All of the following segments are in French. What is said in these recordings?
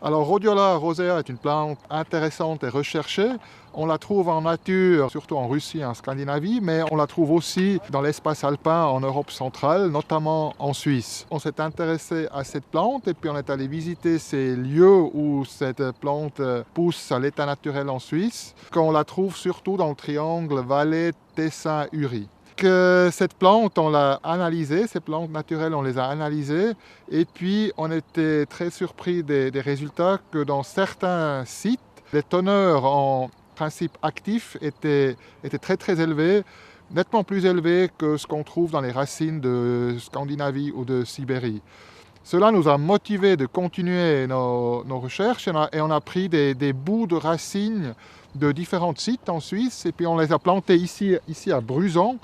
Alors, Rhodiola rosea est une plante intéressante et recherchée. On la trouve en nature, surtout en Russie et en Scandinavie, mais on la trouve aussi dans l'espace alpin en Europe centrale, notamment en Suisse. On s'est intéressé à cette plante et puis on est allé visiter ces lieux où cette plante pousse à l'état naturel en Suisse, qu'on la trouve surtout dans le triangle Valais, Tessin, Uri. Cette plante, on l'a analysée, ces plantes naturelles, on les a analysées, et puis on était très surpris des résultats que dans certains sites, les teneurs en principe actif étaient très très élevées, nettement plus élevées que ce qu'on trouve dans les racines de Scandinavie ou de Sibérie. Cela nous a motivés de continuer nos recherches et on a pris des bouts de racines de différents sites en Suisse et puis on les a plantés ici à Bruzon.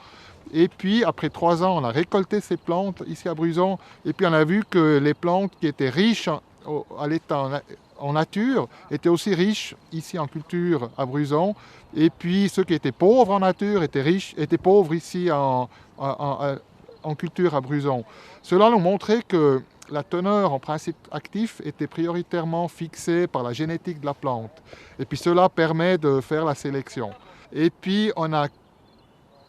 Et puis, après 3 ans, on a récolté ces plantes ici à Bruzon. Et puis, on a vu que les plantes qui étaient riches à l'état en nature étaient aussi riches ici en culture à Bruzon. Et puis, ceux qui étaient pauvres en nature étaient pauvres ici en culture à Bruzon. Cela nous montrait que la teneur en principe actif était prioritairement fixée par la génétique de la plante. Et puis, cela permet de faire la sélection. Et puis, on a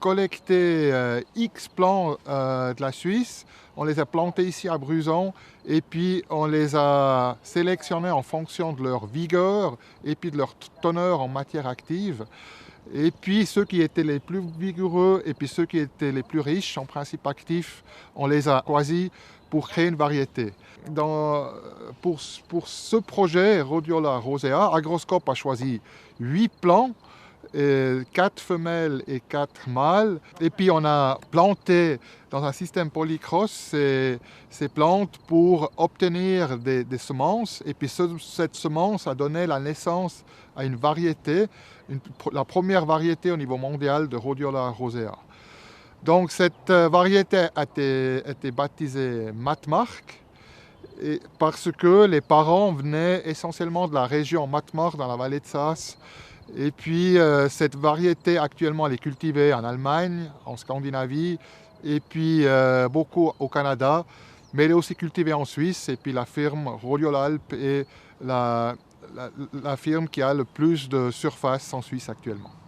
collecté X plants de la Suisse, on les a plantés ici à Bruzon et puis on les a sélectionnés en fonction de leur vigueur et puis de leur teneur en matière active. Et puis ceux qui étaient les plus vigoureux et puis ceux qui étaient les plus riches en principe actif, on les a choisis pour créer une variété. Pour ce projet Rhodiola rosea, Agroscope a choisi 8 plants, 4 femelles et 4 mâles. Et puis on a planté dans un système polycross ces plantes pour obtenir des semences. Et puis cette semence a donné la naissance à une variété, la première variété au niveau mondial de Rhodiola rosea. Donc cette variété a été baptisée Matmark parce que les parents venaient essentiellement de la région Matmar dans la vallée de Saas. Et puis cette variété actuellement elle est cultivée en Allemagne, en Scandinavie et puis beaucoup au Canada, mais elle est aussi cultivée en Suisse et puis la firme Rhodiola Alp est la firme qui a le plus de surface en Suisse actuellement.